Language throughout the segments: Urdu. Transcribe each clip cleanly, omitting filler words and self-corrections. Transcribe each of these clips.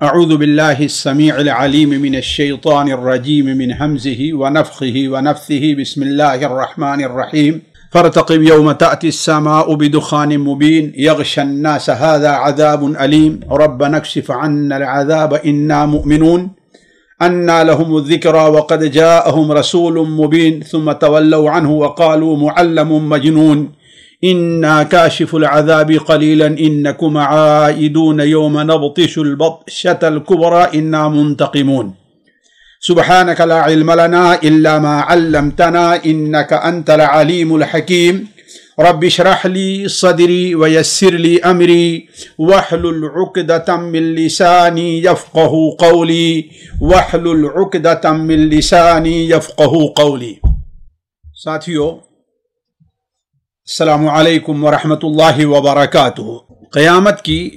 اعوذ باللہ السمیع العلیم من الشیطان الرجیم من حمزه ونفخه ونفثه بسم اللہ الرحمن الرحیم فارتقب یوم تأتی السماء بدخان مبین یغشی الناس هذا عذاب علیم ربنا اکشف عنا العذاب انا مؤمنون انا لهم الذکر وقد جاءهم رسول مبین ثم تولوا عنه وقالوا معلم مجنون إنا كاشف العذاب قليلا إنكم عائدون يوم نبطش البطشة الكبرى إنا منتقمون سبحانك لا علم لنا إلا ما علمتنا إنك أنت العليم الحكيم رب اشرح لي صدري ويسر لي أمري واحلل عقدة من لساني يفقه قولي واحلل عقدة من لساني يفقه قولي. ساتھیو، السلام علیکم ورحمۃ اللہ وبرکاتہ. قیامت کی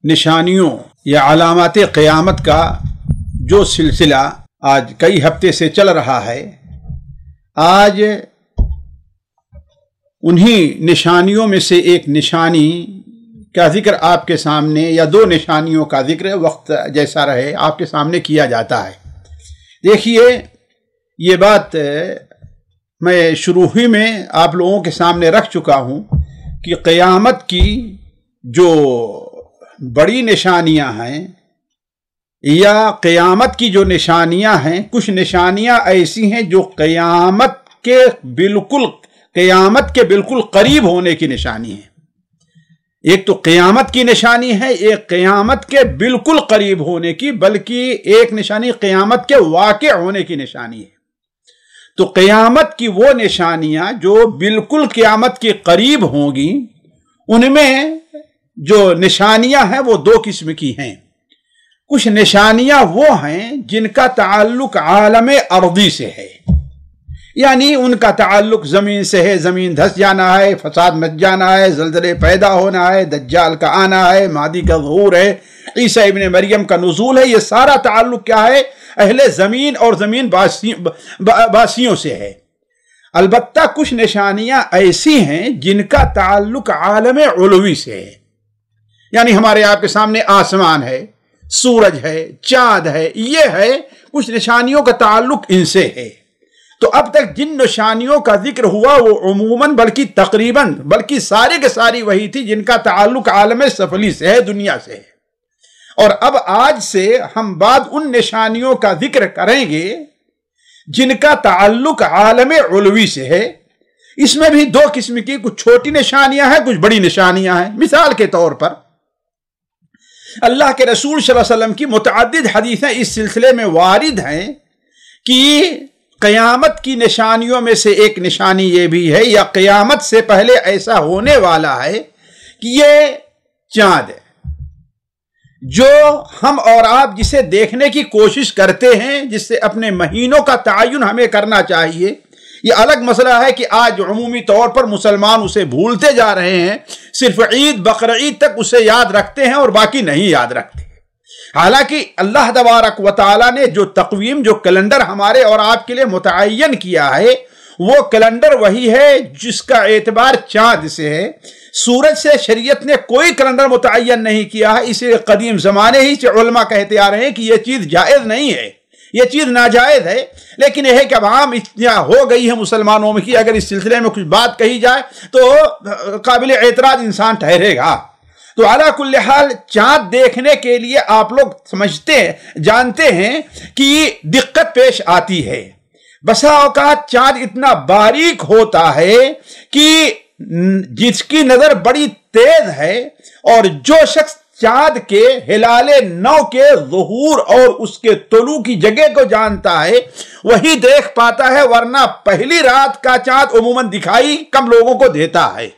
نشانیوں یا علامات قیامت کا جو سلسلہ آج کئی ہفتے سے چل رہا ہے، آج انہی نشانیوں میں سے ایک نشانی کا ذکر آپ کے سامنے، یا دو نشانیوں کا ذکر وقت جیسا رہے آپ کے سامنے کیا جاتا ہے. دیکھیے، یہ بات میں شروع ہی میں آپ لوگوں کے سامنے رکھ چکا ہوں کہ قیامت کی جو بڑی نشانیاں ہیں یا قیامت کی جو نشانیاں ہیں، کچھ نشانیاں ایسی ہیں جو قیامت کے بالکل قریب ہونے کی نشانی ہے. ایک تو قیامت کی نشانی ہے، ایک قیامت کے بالکل قریب ہونے کی، بلکہ ایک نشانی قیامت کے واقع ہونے کی نشانی ہے. تو قیامت کی وہ نشانیاں جو بالکل قیامت کے قریب ہوں گی، ان میں جو نشانیاں ہیں وہ دو قسم کی ہیں. کچھ نشانیاں وہ ہیں جن کا تعلق عالم ارضی سے ہے، یعنی ان کا تعلق زمین سے ہے. زمین دھس جانا ہے، فساد مچ جانا ہے، زلزلے پیدا ہونا ہے، دجال کا آنا ہے، مہدی کا ظہور ہے، عیسیٰ ابن مریم کا نزول ہے. یہ سارا تعلق کیا ہے؟ اہل زمین اور زمین باسیوں سے ہے. البتہ کچھ نشانیاں ایسی ہیں جن کا تعلق عالم علوی سے ہے، یعنی ہمارے آپ کے سامنے آسمان ہے، سورج ہے، چاند ہے، یہ ہے. کچھ نشانیوں کا تعلق ان سے ہے. تو اب تک جن نشانیوں کا ذکر ہوا وہ عموماً بلکہ سارے کے ساری وہی تھی جن کا تعلق عالم سفلی سے ہے، دنیا سے ہے. اور اب آج سے ہم بعد ان نشانیوں کا ذکر کریں گے جن کا تعلق عالم علوی سے ہے. اس میں بھی دو قسم کی، کچھ چھوٹی نشانیاں ہیں، کچھ بڑی نشانیاں ہیں. مثال کے طور پر اللہ کے رسول صلی اللہ علیہ وسلم کی متعدد حدیثیں اس سلسلے میں وارد ہیں کہ قیامت کی نشانیوں میں سے ایک نشانی یہ بھی ہے، یا قیامت سے پہلے ایسا ہونے والا ہے کہ یہ چاند ہے جو ہم اور آپ جسے دیکھنے کی کوشش کرتے ہیں، جس سے اپنے مہینوں کا تعین ہمیں کرنا چاہیے. یہ الگ مسئلہ ہے کہ آج عمومی طور پر مسلمان اسے بھولتے جا رہے ہیں، صرف عید بقرعید تک اسے یاد رکھتے ہیں اور باقی نہیں یاد رکھتے. حالانکہ اللہ تبارک و تعالیٰ نے جو تقویم، جو کیلنڈر ہمارے اور آپ کے لیے متعین کیا ہے، وہ کیلنڈر وہی ہے جس کا اعتبار چاند سے ہے. سورج سے شریعت نے کوئی کیلنڈر متعین نہیں کیا ہے. اس لیے قدیم زمانے ہی سے علماء کہتے آ رہے ہیں کہ یہ چیز جائز نہیں ہے، یہ چیز ناجائز ہے. لیکن یہ ہے کہ اب عام اتنا ہو گئی ہے مسلمانوں میں کہ اگر اس سلسلے میں کچھ بات کہی جائے تو قابل اعتراض انسان ٹھہرے گا. تو علی کل حال چاند دیکھنے کے لیے آپ لوگ جانتے ہیں کہ دقت پیش آتی ہے. بسا اوقات چاند اتنا باریک ہوتا ہے کہ جس کی نظر بڑی تیز ہے، اور جو شخص چاند کے ہلال نو کے ظہور اور اس کے طلوع کی جگہ کو جانتا ہے وہی دیکھ پاتا ہے، ورنہ پہلی رات کا چاند عموماً دکھائی کم لوگوں کو دیتا ہے،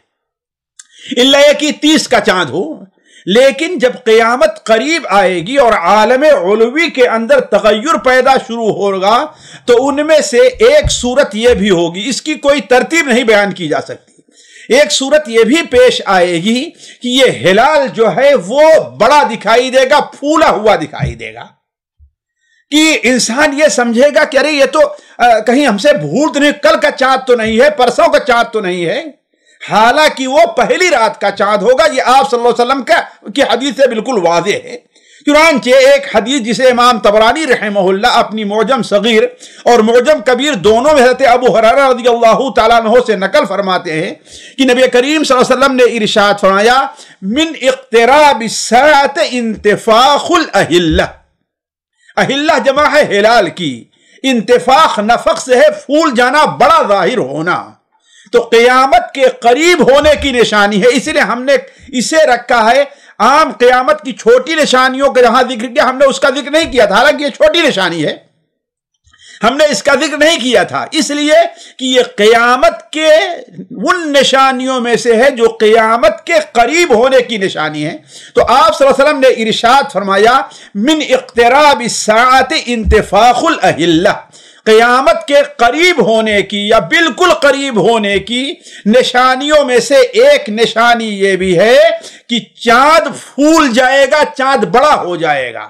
اللہ کہ 30 کا چاند ہو. لیکن جب قیامت قریب آئے گی اور عالم علوی کے اندر تغیر پیدا شروع ہوگا تو ان میں سے ایک صورت یہ بھی ہوگی، اس کی کوئی ترتیب نہیں بیان کی جا سکتی. ایک صورت یہ بھی پیش آئے گی کہ یہ ہلال جو ہے وہ بڑا دکھائی دے گا، پھولا ہوا دکھائی دے گا، کہ انسان یہ سمجھے گا کہ ارے یہ تو کہیں ہم سے بھول تو نہیں، کل کا چاند تو نہیں ہے، پرسوں کا چاند تو نہیں ہے. حالانکہ وہ پہلی رات کا چاند ہوگا. یہ آپ صلی اللہ علیہ وسلم کی حدیث سے بالکل واضح ہے. چنانچہ ایک حدیث جسے امام طبرانی رحمہ اللہ اپنی معجم صغیر اور معجم کبیر دونوں میں حضرت ابو ہریرہ رضی اللہ تعالیٰ عنہ سے نقل فرماتے ہیں کہ نبی کریم صلی اللہ علیہ وسلم نے ارشاد فرمایا من اقتراب الساعۃ انتفاخ الاہلہ، اہلہ جمع ہے ہلال کی، انتفاخ نفخ سے ہے پھول جانا، بڑا ظاہر ہونا، تو قیامت کے قریب ہونے کی نشانی ہے۔ اس لیے ہم نے اسے رکھا ہے عام قیامت کی چھوٹی نشانیوں کا جہاں ذکر کیا ہم نے اس کا ذکر نہیں کیا تھا، حالانکہ یہ چھوٹی نشانی ہے، ہم نے اس کا ذکر نہیں کیا تھا، اس لیے کہ یہ قیامت کے ان نشانیوں میں سے ہے جو قیامت کے قریب ہونے کی نشانی ہے۔ تو آپ صلی اللہ علیہ وسلم نے ارشاد فرمایا من اقتراب الساعۃ انتفاخ الاہلہ، قیامت کے قریب ہونے کی یا بالکل قریب ہونے کی نشانیوں میں سے ایک نشانی یہ بھی ہے کہ چاند پھول جائے گا، چاند بڑا ہو جائے گا۔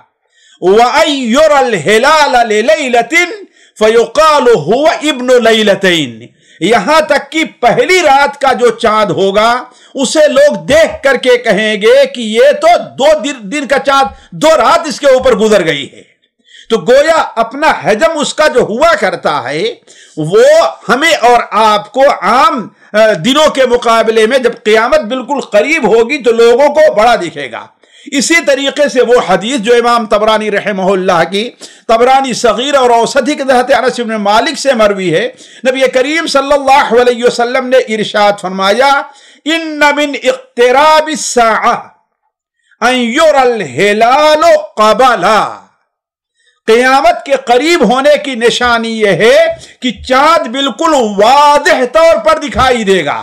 وَأَن يُرَى الْهِلَالَ لِلَيْلَةٍ فَيُقَالُ هُوَ ابْنُ لَيْلَتَيْنِ، یہاں تک کہ پہلی رات کا جو چاند ہوگا اسے لوگ دیکھ کر کے کہیں گے کہ یہ تو دو دن کا چاند، 2 رات اس کے اوپر گزر گئی ہے۔ تو گویا اپنا حجم اس کا جو ہوا کرتا ہے وہ ہمیں اور آپ کو عام دنوں کے مقابلے میں جب قیامت بالکل قریب ہوگی تو لوگوں کو بڑا دکھے گا۔ اسی طریقے سے وہ حدیث جو امام طبرانی رحمہ اللہ کی طبرانی صغیر اور اوسطی کے تحت انس بن مالک سے مروی ہے، نبی کریم صلی اللہ علیہ وسلم نے ارشاد فرمایا ان من اقتراب الساعہ ان یری الہلال قبلا، قیامت کے قریب ہونے کی نشانی یہ ہے کہ چاند بالکل واضح طور پر دکھائی دے گا،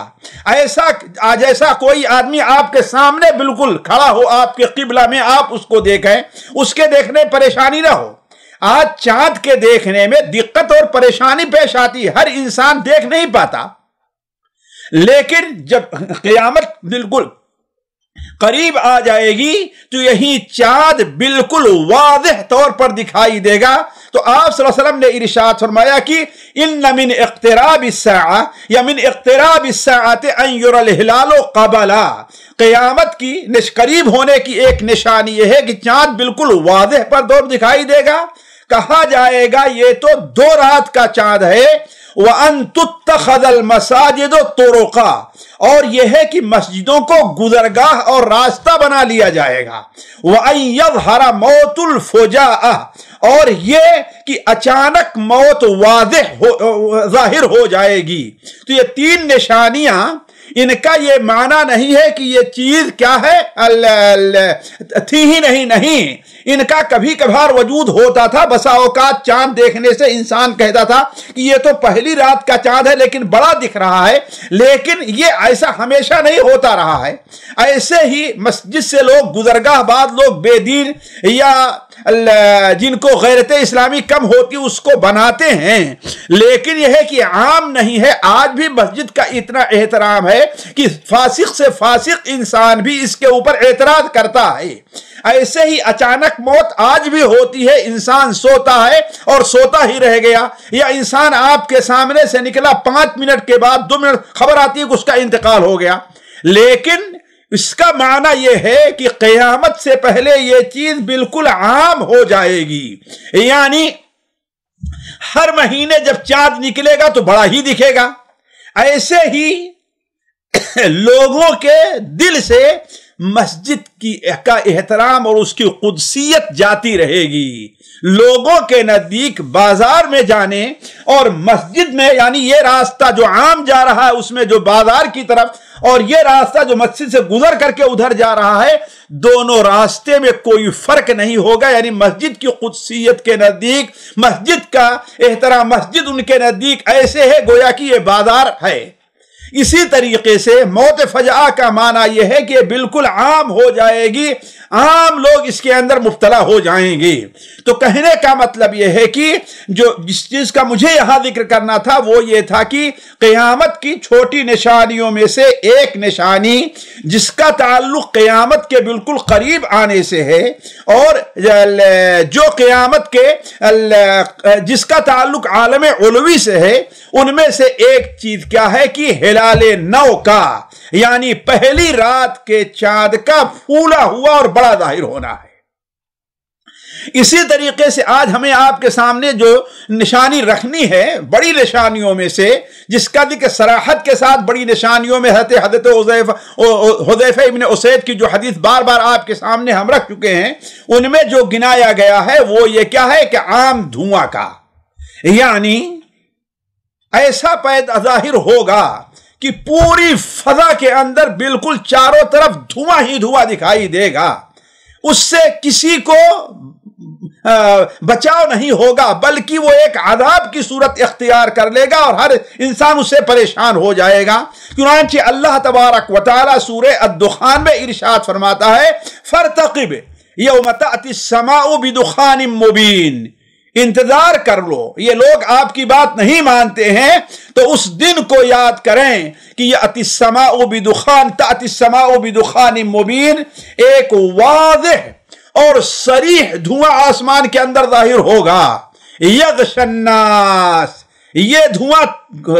جیسا کوئی آدمی آپ کے سامنے بالکل کھڑا ہو، آپ کے قبلہ میں آپ اس کو دیکھیں، اس کے دیکھنے پریشانی نہ ہو۔ آج چاند کے دیکھنے میں دقت اور پریشانی پیش آتی ہے، ہر انسان دیکھ نہیں پاتا، لیکن جب قیامت بالکل قریب آ جائے گی تو یہی چاند بالکل واضح طور پر دکھائی دے گا۔ تو آپ صلی اللہ علیہ وسلم نے ارشاد فرمایا کہ ان من اقتراب الساعہ یا من اقتراب الساعۃ ان یری الہلال قبلا، قیامت کی قریب ہونے کی ایک نشانی یہ ہے کہ چاند بالکل واضح پر طور دکھائی دے گا۔ کہا جائے گا یہ تو 2 رات کا چاند ہے۔ وَأَن تُتَّخَذَ الْمَسَاجِدُ طُرُقًا، اور یہ ہے کہ مسجدوں کو گزرگاہ اور راستہ بنا لیا جائے گا۔ وَأَن يَظْهَرَ مَوْتُ الْفُجَاءَةِ، اور یہ کہ اچانک موت ظاہر ہو جائے گی۔ تو یہ 3 نشانیاں، ان کا یہ معنی نہیں ہے کہ یہ چیز کیا ہے تھی ہی نہیں، ان کا کبھی کبھار وجود ہوتا تھا۔ بسا اوقات چاند دیکھنے سے انسان کہتا تھا کہ یہ تو پہلی رات کا چاند ہے لیکن بڑا دکھ رہا ہے، لیکن یہ ایسا ہمیشہ نہیں ہوتا رہا ہے۔ ایسے ہی مسجد سے لوگ گزرگاہ بعد لوگ بے دین یا جن کو غیرت اسلامی کم ہوتی اس کو بناتے ہیں، لیکن یہ ہے کہ عام نہیں ہے۔ آج بھی مسجد کا اتنا احترام ہے کہ فاسق سے فاسق انسان بھی اس کے اوپر اعتراض کرتا ہے۔ ایسے ہی اچانک موت آج بھی ہوتی ہے، انسان سوتا ہے اور سوتا ہی رہ گیا، یا انسان آپ کے سامنے سے نکلا 5 منٹ کے بعد 2 منٹ خبر آتی ہے کہ اس کا انتقال ہو گیا۔ لیکن اس کا معنی یہ ہے کہ قیامت سے پہلے یہ چیز بالکل عام ہو جائے گی، یعنی ہر مہینے جب چاند نکلے گا تو بڑا ہی دکھے گا۔ ایسے ہی لوگوں کے دل سے مسجد کا احترام اور اس کی قدسیت جاتی رہے گی۔ لوگوں کے نزدیک بازار میں جانے اور مسجد میں، یعنی یہ راستہ جو عام جا رہا ہے اس میں جو بازار کی طرف، اور یہ راستہ جو مسجد سے گزر کر کے ادھر جا رہا ہے، دونوں راستے میں کوئی فرق نہیں ہوگا۔ یعنی مسجد کی قدسیت کے نزدیک، مسجد کا احترام، مسجد ان کے نزدیک ایسے ہے گویا کہ یہ بازار ہے۔ اسی طریقے سے موت فجأہ کا معنی یہ ہے کہ بالکل عام ہو جائے گی، عام لوگ اس کے اندر مبتلا ہو جائیں گے۔ تو کہنے کا مطلب یہ ہے کہ جس چیز کا مجھے یہاں ذکر کرنا تھا وہ یہ تھا کہ قیامت کی چھوٹی نشانیوں میں سے ایک نشانی جس کا تعلق قیامت کے بالکل قریب آنے سے ہے، اور جو قیامت کے جس کا تعلق عالم علوی سے ہے، ان میں سے ایک چیز کیا ہے کہ ہلال نو کا، یعنی پہلی رات کے چاند کا پھولا ہوا اور بڑا ظاہر ہونا ہے۔ اسی طریقے سے آج ہمیں آپ کے سامنے جو نشانی رکھنی ہے بڑی نشانیوں میں سے، جس کا ذکر صراحت کے ساتھ بڑی نشانیوں میں حضرت حذیفہ ابن اسید کی جو حدیث بار بار آپ کے سامنے ہم رکھ چکے ہیں، ان میں جو گنایا گیا ہے وہ یہ کیا ہے کہ عام دھواں کا، یعنی ایسا پیدا ظاہر ہوگا کہ پوری فضا کے اندر بالکل چاروں طرف دھواں ہی دھواں دکھائی دے گا، اس سے کسی کو بچاؤ نہیں ہوگا، بلکہ وہ ایک عذاب کی صورت اختیار کر لے گا اور ہر انسان اس سے پریشان ہو جائے گا۔ چنانچہ اللہ تبارک و تعالی سورہ الدخان میں ارشاد فرماتا ہے فَارْتَقِبْ يَوْمَ تَأْتِي السَّمَاءُ بِدُخَانٍ مُبِينٍ، انتظار کر لو، یہ لوگ آپ کی بات نہیں مانتے ہیں تو اس دن کو یاد کریں کہ یأتی السماء بدخان، تأتی السماء بدخان مبین، ایک واضح اور صریح دھواں آسمان کے اندر ظاہر ہوگا، یغشی الناس، یہ دھواں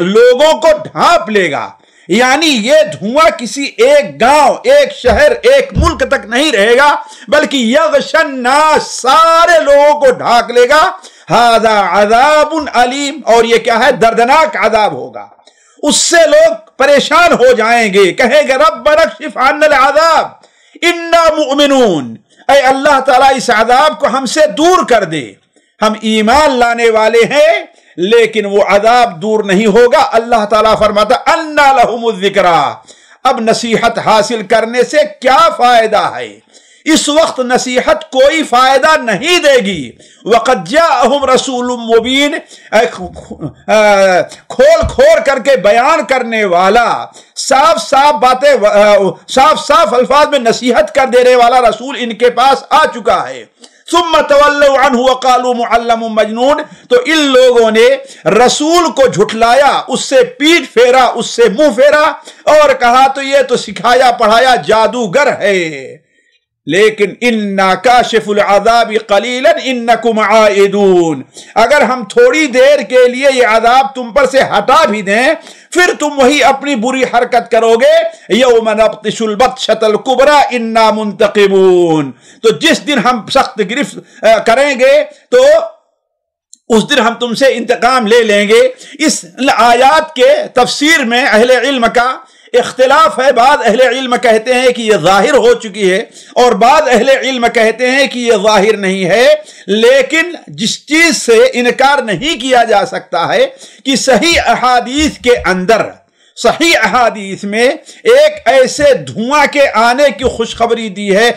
لوگوں کو ڈھانپ لے گا، یعنی یہ دھواں کسی ایک گاؤں، ایک شہر، ایک ملک تک نہیں رہے گا، بلکہ یغشی الناس، سارے لوگوں کو ڈھانپ لے گا۔ ھذا عذاب علیم، اور یہ کیا ہے؟ دردناک عذاب ہوگا، اس سے لوگ پریشان ہو جائیں گے، کہیں گے ربنا اکشف عنا العذاب انا مؤمنون، اے اللہ تعالیٰ اس عذاب کو ہم سے دور کر دے، ہم ایمان لانے والے ہیں، لیکن وہ عذاب دور نہیں ہوگا۔ اللہ تعالیٰ فرماتا انا لہم الذکریٰ، اب نصیحت حاصل کرنے سے کیا فائدہ ہے؟ اس وقت نصیحت کوئی فائدہ نہیں دے گی۔ وقد جاءہم رسول مبین، کھول کر کے بیان کرنے والا، صاف صاف باتیں، صاف الفاظ میں نصیحت کر دینے والا رسول ان کے پاس آ چکا ہے۔ ثم تولوا عنہ وقالوا معلم مجنون، تو ان لوگوں نے رسول کو جھٹلایا، اس سے پیٹ پھیرا، اس سے منہ پھیرا اور کہا تو یہ تو سکھایا پڑھایا جادوگر ہے۔ لیکن انا کاشف العذاب قلیلا انکم عائدون، اگر ہم تھوڑی دیر کے لیے یہ عذاب تم پر سے ہٹا بھی دیں، پھر تم وہی اپنی بری حرکت کرو گے۔ یوم نبطش البطشۃ الکبریٰ انا منتقمون، تو جس دن ہم سخت گرفت کریں گے تو اس دن ہم تم سے انتقام لے لیں گے۔ اس آیات کے تفسیر میں اہل علم کا اختلاف ہے، بعض اہل علم کہتے ہیں کہ یہ ظاہر ہو چکی ہے اور بعض اہل علم کہتے ہیں کہ یہ ظاہر نہیں ہے، لیکن جس چیز سے انکار نہیں کیا جا سکتا ہے کہ صحیح احادیث کے اندر، صحیح احادیث میں ایک ایسے دھواں کے آنے کی خوشخبری دی ہے،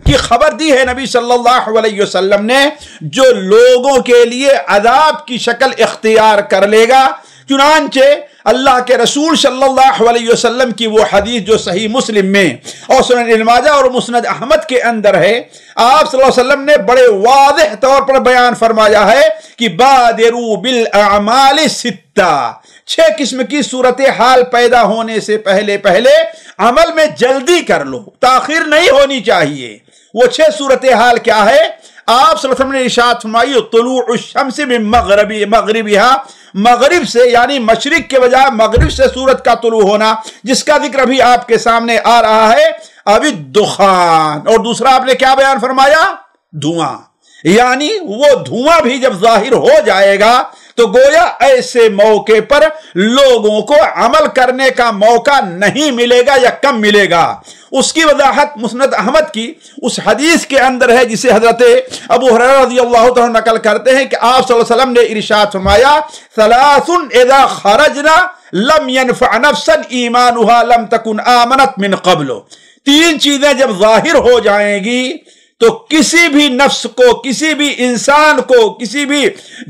کی خبر دی ہے نبی صلی اللہ علیہ وسلم نے، جو لوگوں کے لیے عذاب کی شکل اختیار کر لے گا۔ چنانچہ اللہ کے رسول صلی اللہ علیہ وسلم کی وہ حدیث جو صحیح مسلم میں اور سنن ابن ماجہ اور مسند احمد کے اندر ہے، آپ صلی اللہ علیہ وسلم نے بڑے واضح طور پر بیان فرمایا ہے کہ بادروا بالاعمال ستہ، 6 قسم کی صورتحال پیدا ہونے سے پہلے عمل میں جلدی کر لو، تاخیر نہیں ہونی چاہیے۔ وہ 6 صورتحال کیا ہے؟ آپ صلی اللہ علیہ وسلم نے ارشاد فرمائی طلوع الشمس من مغربها، مغرب سے یعنی مشرق کے بجائے مغرب سے سورج کا طلوع ہونا، جس کا ذکر ابھی آپ کے سامنے آ رہا ہے، ابھی دخان، اور دوسرا آپ نے کیا بیان فرمایا؟ دھواں، یعنی وہ دھواں بھی جب ظاہر ہو جائے گا تو گویا ایسے موقع پر لوگوں کو عمل کرنے کا موقع نہیں ملے گا یا کم ملے گا۔ اس کی وضاحت مسند احمد کی اس حدیث کے اندر ہے جسے حضرت ابو ہریرہ رضی اللہ عنہ نقل کرتے ہیں کہ آپ صلی اللہ علیہ وسلم نے ارشاد فرمایا ثلاث اذا خرجنا لم ينفع نفسا ایمانها لم تكن آمنت من قبل، 3 چیزیں جب ظاہر ہو جائیں گی تو کسی بھی نفس کو، کسی بھی انسان کو، کسی بھی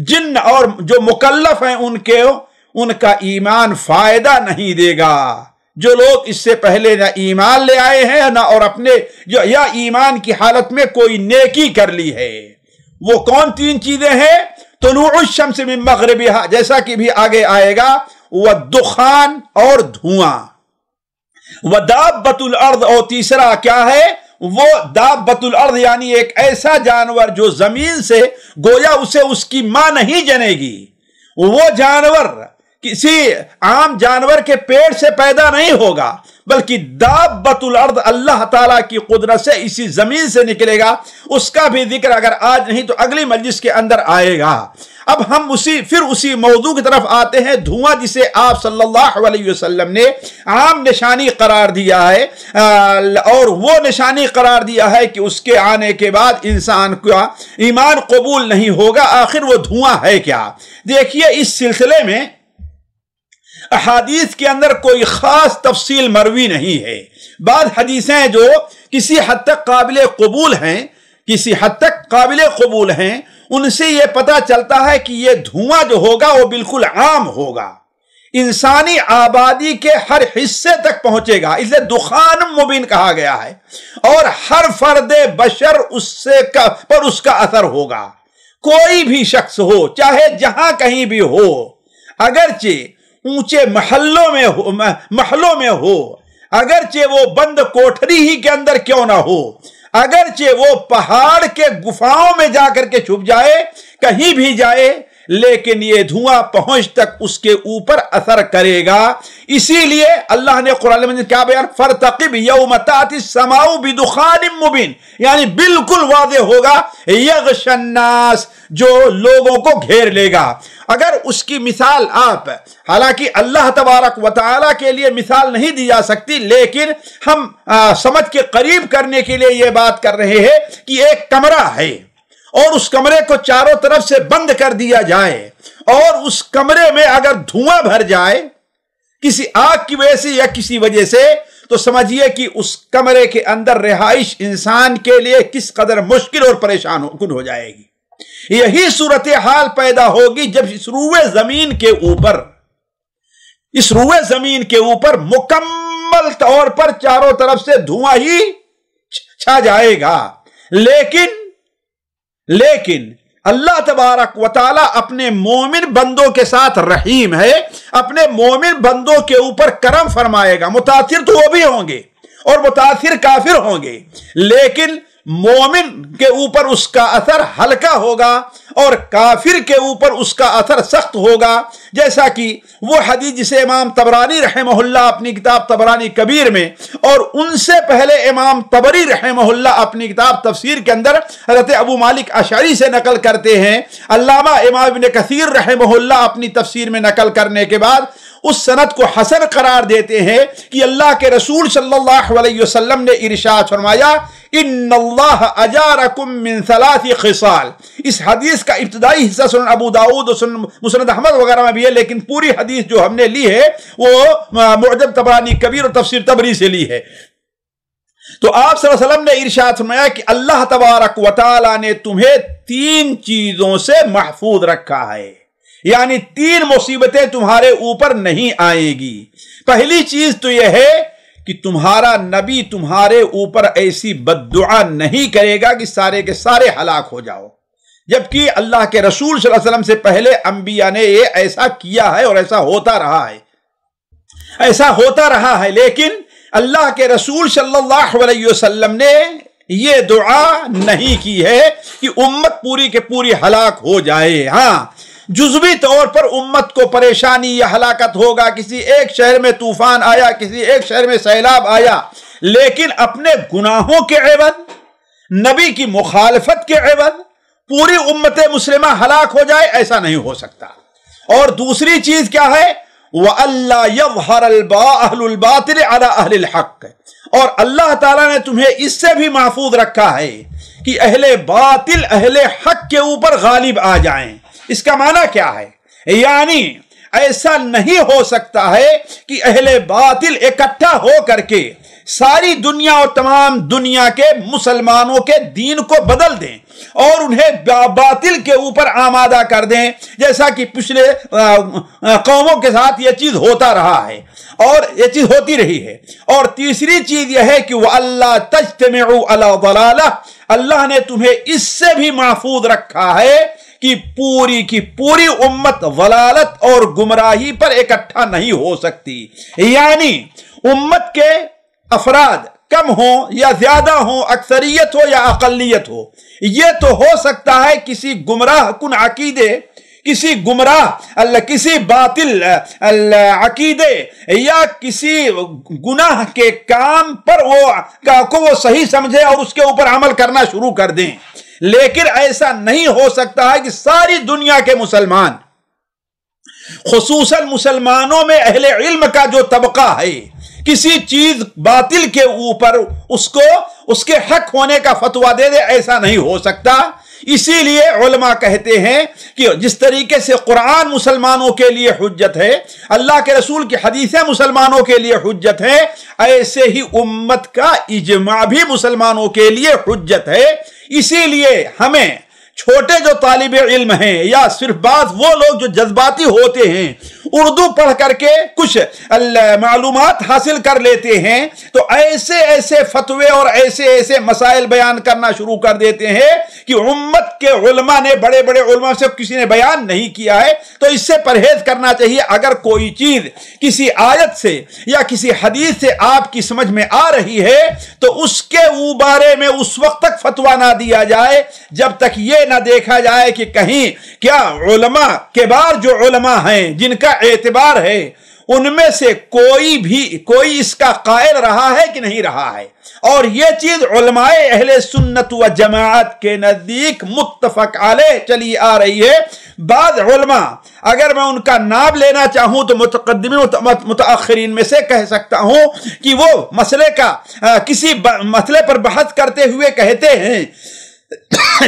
جن اور جو مکلف ہیں ان کا ایمان فائدہ نہیں دے گا۔ جو لوگ اس سے پہلے نہ ایمان لے آئے ہیں نہ اور اپنے یا ایمان کی حالت میں کوئی نیکی کر لی ہے۔ وہ کون 3 چیزیں ہیں؟ طلوع الشمس من مغربها، جیسا کہ بھی آگے آئے گا، والدخان اور دھواں، ودابۃ الارض، اور تیسرا کیا ہے؟ وہ دابۃ الارض یعنی ایک ایسا جانور جو زمین سے گویا اسے اس کی ماں نہیں جنے گی، وہ جانور کسی عام جانور کے پیٹ سے پیدا نہیں ہوگا، بلکہ دابۃ الارض اللہ تعالیٰ کی قدرت سے اسی زمین سے نکلے گا۔ اس کا بھی ذکر اگر آج نہیں تو اگلی مجلس کے اندر آئے گا۔ اب ہم اسی موضوع کی طرف آتے ہیں، دھواں جسے آپ صلی اللہ علیہ وسلم نے عام نشانی قرار دیا ہے، اور وہ نشانی قرار دیا ہے کہ اس کے آنے کے بعد انسان کا ایمان قبول نہیں ہوگا۔ آخر وہ دھواں ہے کیا؟ دیکھیے، اس سلسلے میں احادیث کے اندر کوئی خاص تفصیل مروی نہیں ہے۔ بعض حدیثیں جو کسی حد تک قابل قبول ہیں، ان سے یہ پتہ چلتا ہے کہ یہ دھواں جو ہوگا وہ بالکل عام ہوگا، انسانی آبادی کے ہر حصے تک پہنچے گا، اس لیے دخان مبین کہا گیا ہے، اور ہر فرد بشر پر اس کا اثر ہوگا۔ کوئی بھی شخص ہو، چاہے جہاں کہیں بھی ہو، اگرچہ اونچے محلوں میں ہو، اگرچہ وہ بند کوٹھری ہی کے اندر کیوں نہ ہو، اگرچہ وہ پہاڑ کے گفاؤں میں جا کر کے چھپ جائے، کہیں بھی جائے، لیکن یہ دھواں پہنچ تک اس کے اوپر اثر کرے گا۔ اسی لیے اللہ نے قرآن میں کیا بیان، فَارْتَقِبْ يَوْمَ تَأْتِي السَّمَاءُ بِدُخَانٍ مُبِينٍ، یعنی بالکل واضح ہوگا، یغشی الناس، جو لوگوں کو گھیر لے گا۔ اگر اس کی مثال آپ، حالانکہ اللہ تبارک و تعالیٰ کے لیے مثال نہیں دی جا سکتی، لیکن ہم سمجھ کے قریب کرنے کے لیے یہ بات کر رہے ہیں کہ ایک کمرہ ہے، اور اس کمرے کو چاروں طرف سے بند کر دیا جائے، اور اس کمرے میں اگر دھواں بھر جائے کسی آگ کی وجہ سے یا کسی وجہ سے، تو سمجھیے کہ اس کمرے کے اندر رہائش انسان کے لیے کس قدر مشکل اور پریشان کن ہو جائے گی۔ یہی صورتحال پیدا ہوگی جب اس روئے زمین کے اوپر مکمل طور پر چاروں طرف سے دھواں ہی چھا جائے گا۔ لیکن اللہ تبارک و تعالی اپنے مومن بندوں کے ساتھ رحیم ہے، اپنے مومن بندوں کے اوپر کرم فرمائے گا۔ متاثر تو وہ بھی ہوں گے اور متاثر کافر ہوں گے، لیکن مومن کے اوپر اس کا اثر ہلکا ہوگا اور کافر کے اوپر اس کا اثر سخت ہوگا، جیسا کہ وہ حدیث جسے امام طبرانی رحمہ اللہ اپنی کتاب طبرانی کبیر میں، اور ان سے پہلے امام طبری رحمہ اللہ اپنی کتاب تفسیر کے اندر حضرت ابو مالک اشعری سے نقل کرتے ہیں، علامہ امام ابن کثیر رحمہ اللہ اپنی تفسیر میں نقل کرنے کے بعد اس سند کو حسن قرار دیتے ہیں کہ اللہ کے رسول صلی اللہ علیہ وسلم نے ارشاد فرمایا، ان اللہ اجارکم من ثلاث خصال۔ اس حدیث کا ابتدائی حصہ سنن ابو داؤد اور مسند احمد وغیرہ میں بھی ہے، لیکن پوری حدیث جو ہم نے لی ہے وہ معجم طبرانی کبیر اور تفسیر طبری سے لی ہے۔ تو آپ صلی اللہ علیہ وسلم نے ارشاد فرمایا کہ اللہ تبارک و تعالی نے تمہیں 3 چیزوں سے محفوظ رکھا ہے، یعنی 3 مصیبتیں تمہارے اوپر نہیں آئیں گی۔ پہلی چیز تو یہ ہے کہ تمہارا نبی تمہارے اوپر ایسی بددعا نہیں کرے گا کہ سارے کے سارے ہلاک ہو جاؤ، جبکہ اللہ کے رسول صلی اللہ علیہ وسلم سے پہلے انبیاء نے یہ ایسا کیا ہے اور ایسا ہوتا رہا ہے، لیکن اللہ کے رسول صلی اللہ علیہ وسلم نے یہ دعا نہیں کی ہے کہ امت پوری کے پوری ہلاک ہو جائے۔ ہاں، جزوی طور پر امت کو پریشانی یا ہلاکت ہوگا، کسی ایک شہر میں طوفان آیا، کسی ایک شہر میں سیلاب آیا، لیکن اپنے گناہوں کے عوض، نبی کی مخالفت کے عوض پوری امت مسلمہ ہلاک ہو جائے، ایسا نہیں ہو سکتا۔ اور دوسری چیز کیا ہے، وَأَلَّا يَظْهَرَ أَهْلُ الْبَاطِلِ عَلَى أَهْلِ الْحَقِّ، اور اللہ تعالیٰ نے تمہیں اس سے بھی محفوظ رکھا ہے کہ اہل باطل اہل حق کے اوپر غالب آ جائیں۔ اس کا معنی کیا ہے؟ یعنی ایسا نہیں ہو سکتا ہے کہ اہل باطل اکٹھا ہو کر کے ساری دنیا اور تمام دنیا کے مسلمانوں کے دین کو بدل دیں اور انہیں باطل کے اوپر آمادہ کر دیں، جیسا کہ پچھلے قوموں کے ساتھ یہ چیز ہوتا رہا ہے اور یہ چیز ہوتی رہی ہے۔ اور تیسری چیز یہ ہے کہ وَأَلَّا تَجْتَمِعُوا عَلَى ضَلَالَةٍ، اللہ نے تمہیں اس سے بھی محفوظ رکھا ہے کہ پوری کی پوری امت ضلالت اور گمراہی پر اکٹھا نہیں ہو سکتی، یعنی امت کے افراد کم ہوں یا زیادہ ہوں، اکثریت ہو یا اقلیت ہو، یہ تو ہو سکتا ہے کسی گمراہ کن عقیدے کسی گمراہ کسی باطل عقیدے یا کسی گناہ کے کام پر وہ صحیح سمجھے اور اس کے اوپر عمل کرنا شروع کر دیں. لیکن ایسا نہیں ہو سکتا ہے کہ ساری دنیا کے مسلمان، خصوصاً مسلمانوں میں اہل علم کا جو طبقہ ہے، کسی چیز باطل کے اوپر اس کے حق ہونے کا فتویٰ دے دے. ایسا نہیں ہو سکتا. اسی لیے علماء کہتے ہیں کہ جس طریقے سے قرآن مسلمانوں کے لیے حجت ہے، اللہ کے رسول کی حدیثیں مسلمانوں کے لیے حجت ہے، ایسے ہی امت کا اجماع بھی مسلمانوں کے لیے حجت ہے. اسی لیے ہمیں چھوٹے جو طالب علم ہیں یا صرف بعض وہ لوگ جو جذباتی ہوتے ہیں، اردو پڑھ کر کے کچھ معلومات حاصل کر لیتے ہیں، تو ایسے فتوے اور ایسے مسائل بیان کرنا شروع کر دیتے ہیں کہ امت کے علماء نے، بڑے بڑے علماء سے کسی نے بیان نہیں کیا ہے. تو اس سے پرہیز کرنا چاہیے. اگر کوئی چیز کسی آیت سے یا کسی حدیث سے آپ کی سمجھ میں آ رہی ہے تو اس کے بارے میں اس وقت تک فتویٰ نہ دیا جائے جب تک یہ نہ دیکھا جائے کہ کہیں کیا علماء کبار جو علماء ہیں جن کا اعتبار ہے ان میں سے کوئی اس کا قائل رہا ہے کہ نہیں رہا ہے. اور یہ چیز علماء اہل سنت و جماعت کے نزدیک متفق علیہ چلی آ رہی ہے. بعض علماء اگر میں ان کا نام لینا چاہوں تو متقدمین و متاخرین میں سے کہہ سکتا ہوں کہ وہ کسی مسئلے پر بحث کرتے ہوئے کہتے ہیں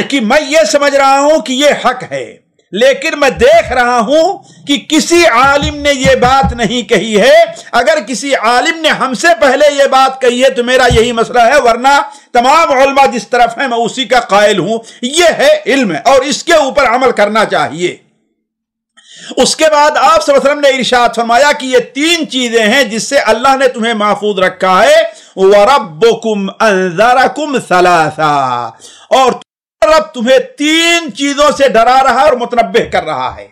کہ میں یہ سمجھ رہا ہوں کہ یہ حق ہے، لیکن میں دیکھ رہا ہوں کہ کسی عالم نے یہ بات نہیں کہی ہے. اگر کسی عالم نے ہم سے پہلے یہ بات کہی ہے تو میرا یہی مسئلہ ہے، ورنہ تمام علماء جس طرف ہیں میں اسی کا قائل ہوں. یہ ہے علم اور اس کے اوپر عمل کرنا چاہیے. اس کے بعد آپ صلی اللہ علیہ وسلم نے ارشاد فرمایا کہ یہ 3 چیزیں ہیں جس سے اللہ نے تمہیں محفوظ رکھا ہے. وَرَبُّكُمْ أَنذَرَكُمْ ثَلَاثًا، اور رب تمہیں 3 چیزوں سے ڈرا رہا اور متنبہ کر رہا ہے.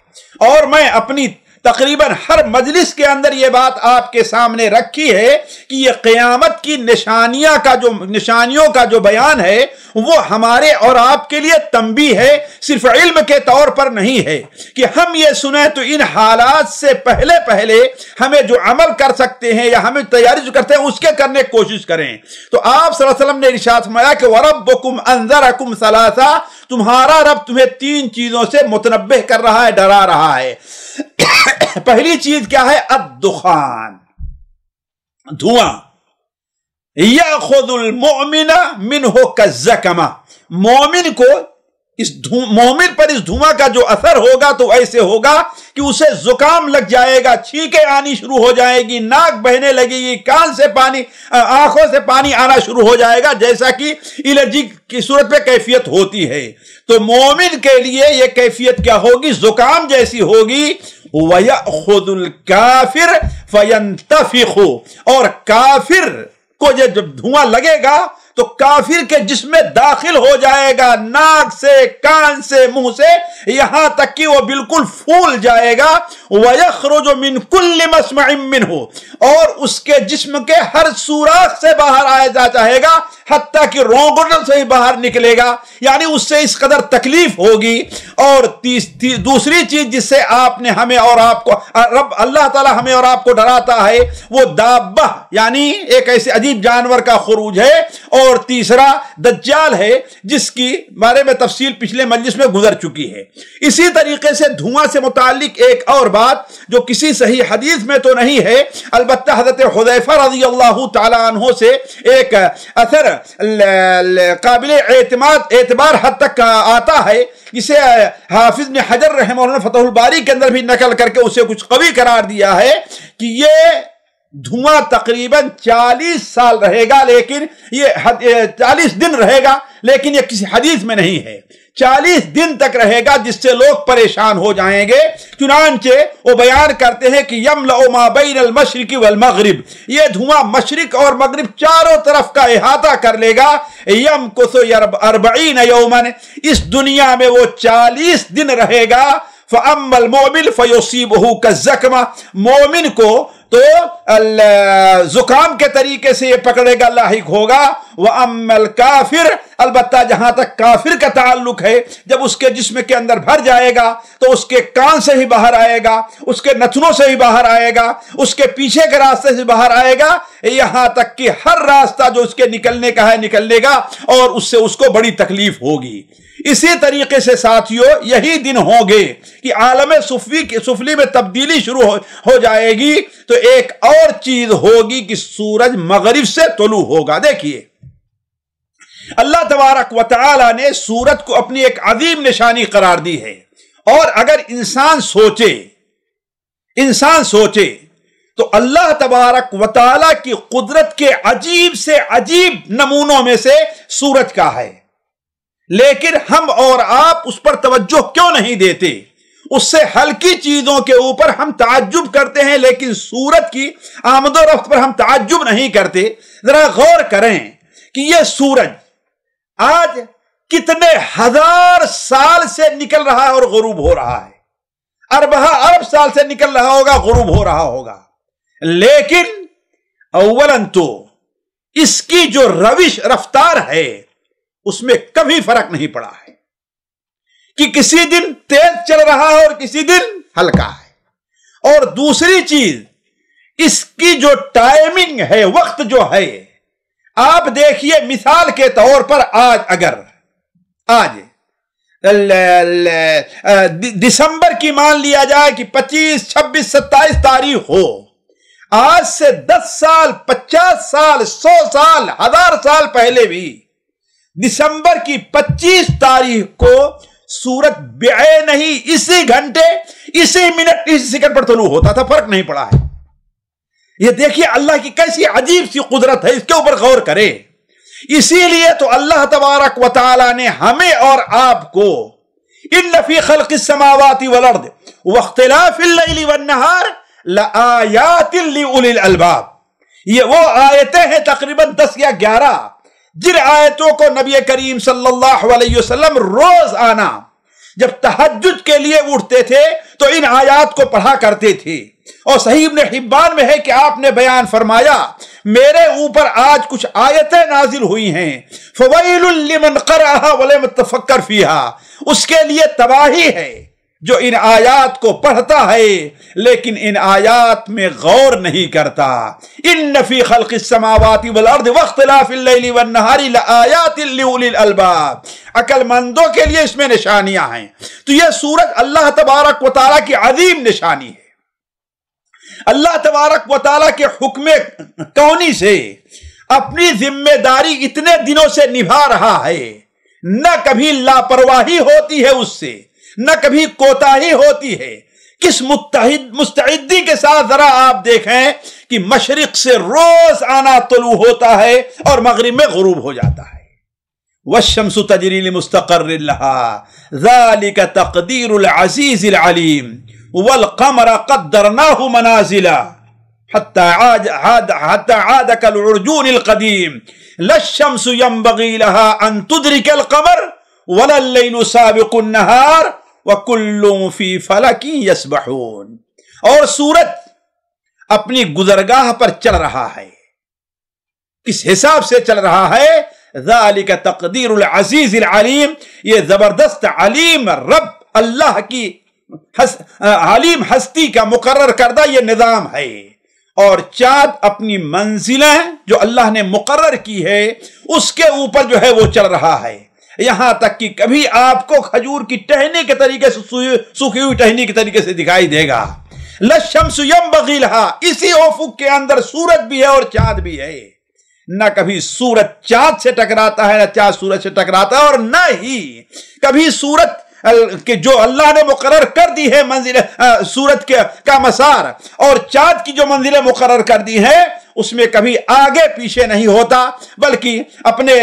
اور میں اپنی تقریباً ہر مجلس کے اندر یہ بات آپ کے سامنے رکھی ہے کہ یہ قیامت کی نشانیوں کا جو بیان ہے وہ ہمارے اور آپ کے لیے تنبیہ ہے، صرف علم کے طور پر نہیں ہے کہ ہم یہ سنیں تو ان حالات سے پہلے ہمیں جو عمل کر سکتے ہیں یا ہمیں تیاری جو کرتے ہیں اس کے کرنے کی کوشش کریں. تو آپ صلی اللہ علیہ وسلم نے ارشاد فرمایا کہ وَرَبُّكُمْ أَنذَرَكُمْ ثَلَاثًا، تمہارا رب تمہیں 3 چیزوں سے متنبہ کر رہا ہے، ڈرا رہا ہے. پہلی چیز کیا ہے؟ الدخان، دھواں. یاخذ المؤمن منہ کالزکمہ، مومن پر اس دھواں کا جو اثر ہوگا تو ایسے ہوگا کہ اسے زکام لگ جائے گا، چھینکیں آنی شروع ہو جائے گی، ناک بہنے لگے گی، کان سے پانی، آنکھوں سے پانی آنا شروع ہو جائے گا، جیسا کہ الرجی کی صورت میں کیفیت ہوتی ہے. تو مومن کے لیے یہ کیفیت کیا ہوگی؟ زکام جیسی ہوگی. وَيَأْخُذُ الْكَافِرُ فَيَنْتَفِخُ، اور کافر کو جب دھواں لگے گا تو کافر کے جسم میں داخل ہو جائے گا، ناک سے، کان سے، منہ سے، یہاں تک کہ وہ بالکل پھول جائے گا. وَيَخْرُجُ مِنْ كُلِّ مَسْمَعٍ مِّنْهُ، اور اس کے جسم کے ہر سوراخ سے باہر آیا چاہے گا، حتیٰ کہ رونگٹوں سے ہی باہر نکلے گا. یعنی اس سے اس قدر تکلیف ہوگی. اور دوسری چیز جس سے آپ نے ہمیں اور آپ کو اللہ تعالی ہمیں اور آپ کو ڈراتا ہے وہ دابہ، یعنی ایک ایسے عجیب جانور کا خروج ہے. اور تیسرا دجال ہے جس کی بارے میں تفصیل پچھلے مجلس میں گزر چکی ہے. اسی طریقے سے دھواں سے متعلق ایک اور بات جو کسی صحیح حدیث میں تو نہیں ہے، البتہ حضرت حذیفہ رضی اللہ تعالی عنہ سے ایک اثر قابل اعتبار حد تک آتا ہے، جسے حافظ ابن حجر رحمہ اللہ نے فتح الباری کے اندر بھی نقل کر کے اسے کچھ قوی قرار دیا ہے کہ یہ دھواں تقریباً 40 سال رہے گا، لیکن یہ 40 دن رہے گا، لیکن یہ کسی حدیث میں نہیں ہے. 40 دن تک رہے گا جس سے لوگ پریشان ہو جائیں گے. چنانچہ وہ بیان کرتے ہیں کہ یملأ ما بین المشرق والمغرب، یہ دھواں مشرق اور مغرب چاروں طرف کا احاطہ کر لے گا. یمکث 40 یوما، اس دنیا میں وہ 40 دن رہے گا. فاما المؤمن فیصیبہ کالزکمہ، مومن کو تو زکام کے طریقے سے یہ پکڑے گا، لاحق ہوگا. وَأَمَّا الْكَافِرُ البتہ جہاں تک کافر کا تعلق ہے، جب اس کے جسم کے اندر بھر جائے گا تو اس کے کان سے ہی باہر آئے گا، اس کے نتنوں سے ہی باہر آئے گا، اس کے پیچھے کے راستے سے باہر آئے گا، یہاں تک کہ ہر راستہ جو اس کے نکلنے کا ہے نکلنے گا، اور اس سے اس کو بڑی تکلیف ہوگی۔ اسی طریقے سے ساتھیو یہی دن ہوں گے کہ عالم سفلی میں تبدیلی شروع ہو جائے گی، تو ایک اور چیز ہوگی کہ سورج مغرب سے طلوع ہوگا۔ دیکھیے اللہ تبارک و تعالی نے سورج کو اپنی ایک عظیم نشانی قرار دی ہے، اور اگر انسان سوچے تو اللہ تبارک و تعالی کی قدرت کے عجیب سے عجیب نمونوں میں سے سورج کا ہے، لیکن ہم اور آپ اس پر توجہ کیوں نہیں دیتے؟ اس سے ہلکی چیزوں کے اوپر ہم تعجب کرتے ہیں، لیکن سورج کی آمد و رفت پر ہم تعجب نہیں کرتے۔ ذرا غور کریں کہ یہ سورج آج کتنے ہزار سال سے نکل رہا ہے اور غروب ہو رہا ہے، ارب سال سے نکل رہا ہوگا، غروب ہو رہا ہوگا، لیکن اولاً تو اس کی جو روش رفتار ہے اس میں کبھی فرق نہیں پڑا ہے کہ کسی دن تیز چل رہا ہے اور کسی دن ہلکا ہے۔ اور دوسری چیز، اس کی جو ٹائمنگ ہے، وقت جو ہے، آپ دیکھیے مثال کے طور پر آج دسمبر کی مان لیا جائے کہ 25، 26، 27 تاریخ ہو، آج سے 10 سال، 50 سال، 100 سال، 1000 سال پہلے بھی دسمبر کی 25 تاریخ کو سورج بعین نہیں اسی گھنٹے، اسی منٹ، اسی سیکنڈ پر طلوع ہوتا تھا، فرق نہیں پڑا ہے۔ یہ دیکھیے اللہ کی کیسی عجیب سی قدرت ہے، اس کے اوپر غور کرے۔ اسی لیے تو اللہ تبارک و تعالی نے ہمیں اور آپ کو ان فی خلق السماوات والارض واختلاف اللیل والنہار لآیات لأولی الالباب، یہ وہ آیتیں ہیں تقریباً 10 یا 11 جن آیتوں کو نبی کریم صلی اللہ علیہ وسلم روز آنا جب تہجد کے لیے اٹھتے تھے تو ان آیات کو پڑھا کرتے تھے۔ اور صحیح ابن حبان میں ہے کہ آپ نے بیان فرمایا، میرے اوپر آج کچھ آیتیں نازل ہوئی ہیں، فویل لمن قرأها ولم يتفکر فیها، اس کے لیے تباہی ہے جو ان آیات کو پڑھتا ہے لیکن ان آیات میں غور نہیں کرتا۔ ان فی خلق السماوات والارض واختلاف اللیل والنہار لآیات لأولی الالباب، عقل مندوں کے لیے اس میں نشانیاں ہیں۔ تو یہ سورج اللہ تبارک و تعالیٰ کی عظیم نشانی ہے، اللہ تبارک و تعالیٰ کے حکم کونی سے اپنی ذمہ داری اتنے دنوں سے نبھا رہا ہے، نہ کبھی لاپرواہی ہوتی ہے اس سے، نہ کبھی کوتاہی ہوتی ہے۔ کس مستعدی کے ساتھ ذرا آپ دیکھیں کہ مشرق سے روز آنا طلوع ہوتا ہے اور مغرب میں غروب ہو جاتا ہے۔ والشمس تجری لمستقر لها ذلك تقدیر العزیز العلیم والقمر قدرناه منازل حتى عاد كالعرجون القديم لا الشمس ينبغي لها أن تدرك القمر ولا الليل سابق النهار وَكُلٌّ فِي فَلَكٍ يَسْبَحُونَ، اور سورج اپنی گزرگاہ پر چل رہا ہے، کس حساب سے چل رہا ہے؟ ذَلِكَ تَقْدِيرُ الْعَزِيزِ الْعَلِيمِ، یہ زبردست علیم رب اللہ کی علیم ہستی کا مقرر کردہ یہ نظام ہے۔ اور چاند اپنی منزلیں جو اللہ نے مقرر کی ہے اس کے اوپر جو ہے وہ چل رہا ہے، یہاں تک کہ کبھی آپ کو کھجور کی ٹہنی کے طریقے سے سوکھی ہوئی ٹہنی کے طریقے سے دکھائی دے گا۔ لَلشَّمْسُ يَنبَغِي لَهَا، اسی افق کے اندر سورج بھی ہے اور چاند بھی ہے، نہ کبھی سورج چاند سے ٹکراتا ہے نہ چاند سورج سے ٹکراتا ہے، اور نہ ہی کبھی سورج کہ جو اللہ نے مقرر کر دی ہے منزل سورج کا مسار اور چاند کی جو منزلیں مقرر کر دی ہیں اس میں کبھی آگے پیچھے نہیں ہوتا، بلکہ اپنے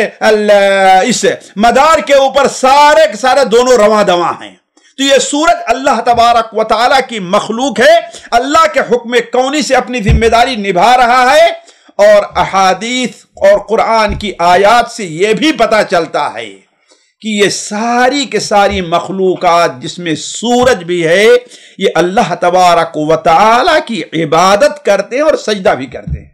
اس مدار کے اوپر سارے کے سارے دونوں رواں دواں ہیں۔ تو یہ سورج اللہ تبارک و تعالیٰ کی مخلوق ہے، اللہ کے حکم کونی سے اپنی ذمہ داری نبھا رہا ہے، اور احادیث اور قرآن کی آیات سے یہ بھی پتہ چلتا ہے کہ یہ ساری کے ساری مخلوقات جس میں سورج بھی ہے یہ اللہ تبارک و تعالیٰ کی عبادت کرتے ہیں اور سجدہ بھی کرتے ہیں۔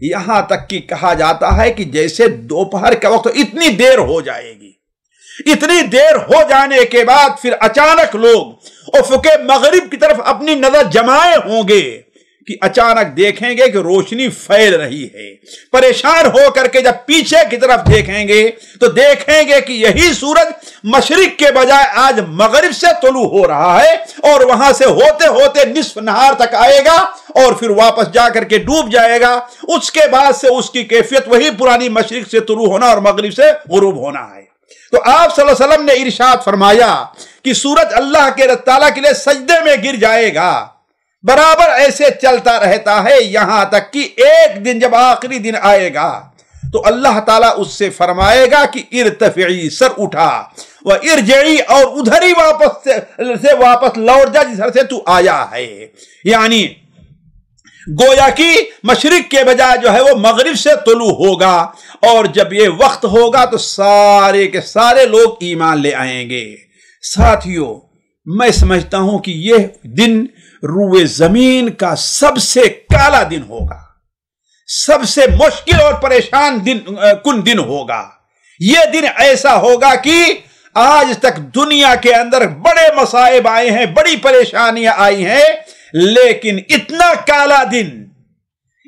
یہاں تک کہ کہا جاتا ہے کہ جیسے دوپہر کا وقت اتنی دیر ہو جائے گی، اتنی دیر ہو جانے کے بعد پھر اچانک لوگ افق مغرب کی طرف اپنی نظر جمائے ہوں گے کہ اچانک دیکھیں گے کہ روشنی پھیل رہی ہے۔ پریشان ہو کر کے جب پیچھے کی طرف دیکھیں گے تو دیکھیں گے کہ یہی سورج مشرق کے بجائے آج مغرب سے طلوع ہو رہا ہے، اور وہاں سے ہوتے ہوتے نصف نہار تک آئے گا اور پھر واپس جا کر کے ڈوب جائے گا۔ اس کے بعد سے اس کی کیفیت وہی پرانی مشرق سے طلوع ہونا اور مغرب سے غروب ہونا ہے۔ تو آپ صلی اللہ علیہ وسلم نے ارشاد فرمایا کہ سورج اللہ کے تعالیٰ کے لیے سجدے میں گر جائے گا، برابر ایسے چلتا رہتا ہے یہاں تک کہ ایک دن جب آخری دن آئے گا تو اللہ تعالیٰ اس سے فرمائے گا کہ ارتفعی، سر اٹھا، وارجعی، اور ادھر ہی واپس لوٹ جا جس سے تو آیا ہے۔ یعنی گویا کہ مشرق کے بجائے جو ہے وہ مغرب سے طلوع ہوگا، اور جب یہ وقت ہوگا تو سارے کے سارے لوگ ایمان لے آئیں گے۔ ساتھیوں، میں سمجھتا ہوں کہ یہ دن روئے زمین کا سب سے کالا دن ہوگا، سب سے مشکل اور پریشان کن دن ہوگا۔ یہ دن ایسا ہوگا کہ آج تک دنیا کے اندر بڑے مصائب آئے ہیں، بڑی پریشانیاں آئی ہیں، لیکن اتنا کالا دن،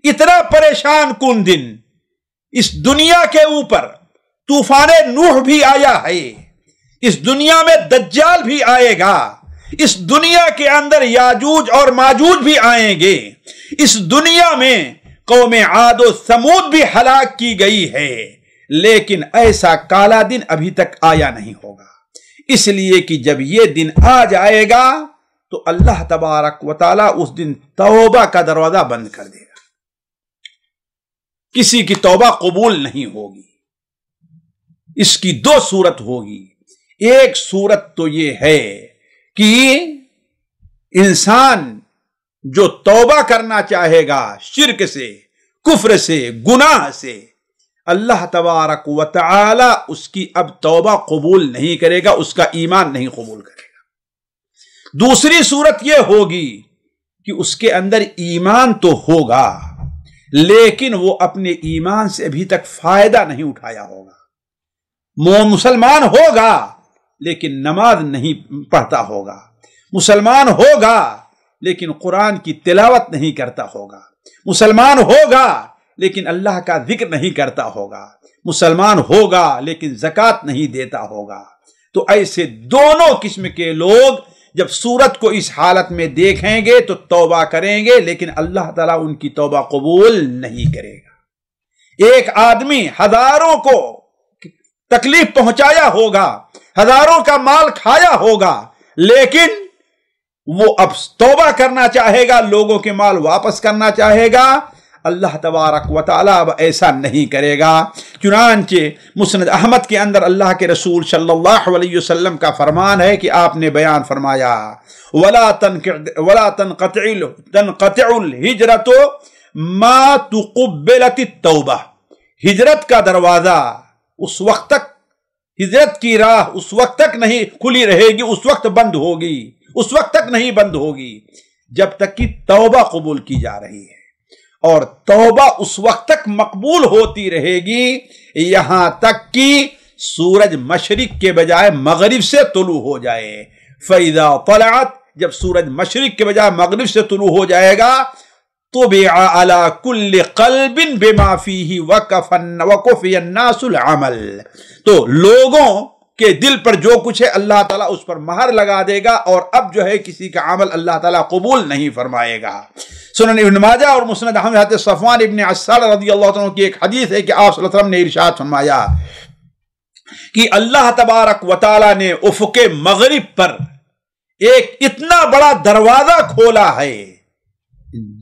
اتنا پریشان کن دن اس دنیا کے اوپر طوفان نوح بھی آیا ہے، اس دنیا میں دجال بھی آئے گا، اس دنیا کے اندر یاجوج اور ماجوج بھی آئیں گے، اس دنیا میں قوم عاد و ثمود بھی ہلاک کی گئی ہے، لیکن ایسا کالا دن ابھی تک آیا نہیں ہوگا۔ اس لیے کہ جب یہ دن آ جائے گا تو اللہ تبارک و تعالی اس دن توبہ کا دروازہ بند کر دے گا، کسی کی توبہ قبول نہیں ہوگی۔ اس کی دو صورت ہوگی۔ ایک صورت تو یہ ہے کہ انسان جو توبہ کرنا چاہے گا شرک سے، کفر سے، گناہ سے، اللہ تبارک و تعالی اس کی اب توبہ قبول نہیں کرے گا، اس کا ایمان نہیں قبول کرے گا۔ دوسری صورت یہ ہوگی کہ اس کے اندر ایمان تو ہوگا لیکن وہ اپنے ایمان سے ابھی تک فائدہ نہیں اٹھایا ہوگا۔ مسلمان ہوگا لیکن نماز نہیں پڑھتا ہوگا، مسلمان ہوگا لیکن قرآن کی تلاوت نہیں کرتا ہوگا، مسلمان ہوگا لیکن اللہ کا ذکر نہیں کرتا ہوگا، مسلمان ہوگا لیکن زکوٰۃ نہیں دیتا ہوگا۔ تو ایسے دونوں قسم کے لوگ جب سورت کو اس حالت میں دیکھیں گے تو توبہ کریں گے، لیکن اللہ تعالیٰ ان کی توبہ قبول نہیں کرے گا۔ ایک آدمی ہزاروں کو تکلیف پہنچایا ہوگا، ہزاروں کا مال کھایا ہوگا، لیکن وہ اب توبہ کرنا چاہے گا، لوگوں کے مال واپس کرنا چاہے گا، اللہ تبارک و تعالیٰ اب ایسا نہیں کرے گا۔ چنانچہ مسند احمد کے اندر اللہ کے رسول صلی اللہ علیہ وسلم کا فرمان ہے کہ آپ نے بیان فرمایا وَلَا تَنْقَطِعُ الْهِجْرَةُ مَا تُقُبِّلَتِ التَّوْبَةُ، ہجرت کا دروازہ اس وقت تک، ہجرت کی راہ اس وقت تک نہیں کھلی رہے گی، اس وقت بند ہوگی، اس وقت تک نہیں بند ہوگی جب تک کہ توبہ قبول کی جا رہی ہے، اور توبہ اس وقت تک مقبول ہوتی رہے گی یہاں تک کہ سورج مشرق کے بجائے مغرب سے طلوع ہو جائے۔ فَإِذَا طَلَعَتْ، جب سورج مشرق کے بجائے مغرب سے طلوع ہو جائے گا طُبِعَ عَلَى كُلِّ قَلْبٍ بِمَا فِيهِ وَكُفِيَ النَّاسُ الْعَمَلِ، تو لوگوں کے دل پر جو کچھ ہے اللہ تعالیٰ اس پر مہر لگا دے گا، اور اب جو ہے کسی کا عمل اللہ تعالیٰ قبول نہیں فرمائے گا۔ سنن ابن ماجہ اور مسند احمد حضرت صفوان ابن عسال رضی اللہ عنہ کی ایک حدیث ہے کہ آپ صلی اللہ علیہ وسلم نے ارشاد فرمایا کہ اللہ تبارک و تعالیٰ نے افق مغرب پر ایک اتنا بڑا دروازہ کھولا ہے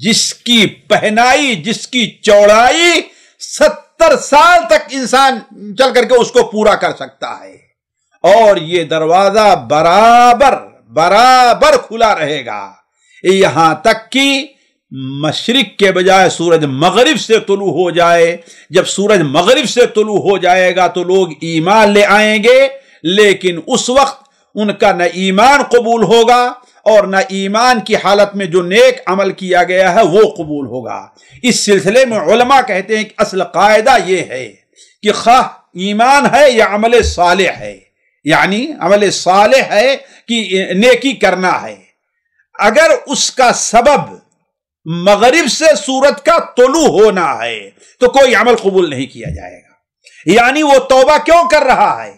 جس کی پہنائی، جس کی چوڑائی 70 سال تک انسان چل کر کے اس کو پورا کر سکتا ہے، اور یہ دروازہ برابر کھلا رہے گا یہاں تک کہ مشرق کے بجائے سورج مغرب سے طلوع ہو جائے۔ جب سورج مغرب سے طلوع ہو جائے گا تو لوگ ایمان لے آئیں گے، لیکن اس وقت ان کا نہ ایمان قبول ہوگا اور نہ ایمان کی حالت میں جو نیک عمل کیا گیا ہے وہ قبول ہوگا۔ اس سلسلے میں علماء کہتے ہیں کہ اصل قاعدہ یہ ہے کہ خواہ ایمان ہے یا عمل صالح ہے، یعنی عمل صالح ہے کہ نیکی کرنا ہے، اگر اس کا سبب مغرب سے سورج کا طلوع ہونا ہے تو کوئی عمل قبول نہیں کیا جائے گا۔ یعنی وہ توبہ کیوں کر رہا ہے؟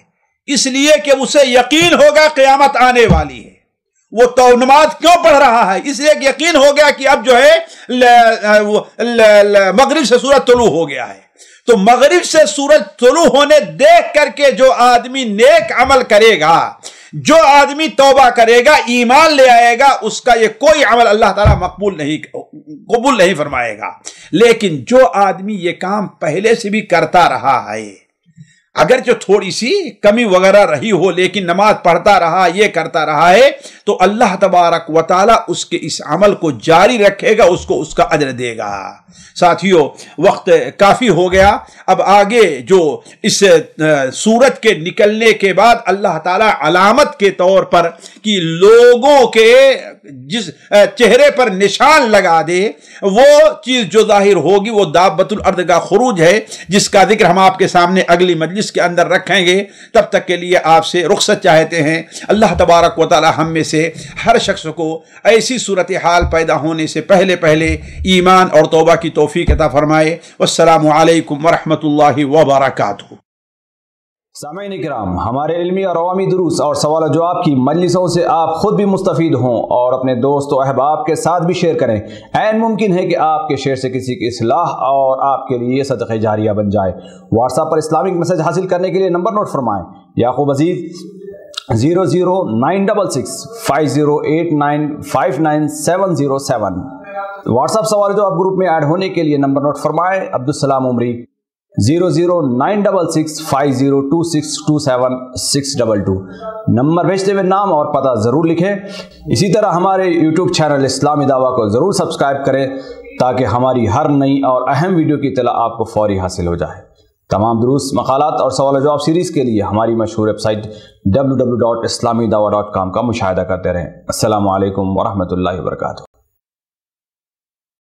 اس لیے کہ اسے یقین ہوگا قیامت آنے والی ہے۔ وہ نماز کیوں پڑھ رہا ہے؟ اس لیے کہ یقین ہو گیا کہ اب جو ہے مغرب سے سورج طلوع ہو گیا ہے۔ تو مغرب سے سورج طلوع ہونے دیکھ کر کے جو آدمی نیک عمل کرے گا، جو آدمی توبہ کرے گا، ایمان لے آئے گا، اس کا یہ کوئی عمل اللہ تعالیٰ قبول نہیں فرمائے گا۔ لیکن جو آدمی یہ کام پہلے سے بھی کرتا رہا ہے، اگرچہ تھوڑی سی کمی وغیرہ رہی ہو لیکن نماز پڑھتا رہا، یہ کرتا رہا ہے، تو اللہ تبارک و تعالیٰ اس کے اس عمل کو جاری رکھے گا، اس کو اس کا اجر دے گا۔ ساتھیو، وقت کافی ہو گیا، اب آگے جو اس سورج کے نکلنے کے بعد اللہ تعالیٰ علامت کے طور پر کہ لوگوں کے جس چہرے پر نشان لگا دے، وہ چیز جو ظاہر ہوگی وہ دابۃ الارض کا خروج ہے، جس کا ذکر ہم آپ کے سامنے اگلی مجلس کے اندر رکھیں گے۔ تب تک کے لیے آپ سے رخصت چاہتے ہیں۔ اللہ تبارک و تعالی ہم میں سے ہر شخص کو ایسی صورتحال پیدا ہونے سے پہلے ایمان اور توبہ کی توفیق عطا فرمائے۔ والسلام علیکم ورحمۃ اللہ وبرکاتہ۔ سامعین کرام، ہمارے علمی اور عوامی دروس اور سوال و جواب کی مجلسوں سے آپ خود بھی مستفید ہوں اور اپنے دوست و احباب کے ساتھ بھی شیئر کریں۔ عین ممکن ہے کہ آپ کے شیئر سے کسی کی اصلاح اور آپ کے لیے صدقہ جاریہ بن جائے۔ واٹس ایپ پر اسلامک میسج حاصل کرنے کے لیے نمبر نوٹ فرمائیں: یعقوب عزیز 00966 5089 59707۔ واٹس ایپ سوال جو آپ گروپ میں ایڈ ہونے کے لیے نمبر نوٹ فرمائیں: عبدالسلام عمری 00966 502627 622۔ نمبر بھیجتے ہوئے نام اور پتہ ضرور لکھیں۔ اسی طرح ہمارے یوٹیوب چینل اسلامی دعویٰ کو ضرور سبسکرائب کریں تاکہ ہماری ہر نئی اور اہم ویڈیو کی اطلاع آپ کو فوری حاصل ہو جائے۔ تمام دروس، مقالات اور سوال و جواب سیریز کے لیے ہماری مشہور ویب سائٹ www.islamidawah.com کا مشاہدہ کرتے رہیں۔ السلام علیکم ورحمۃ اللہ وبرکاتہ۔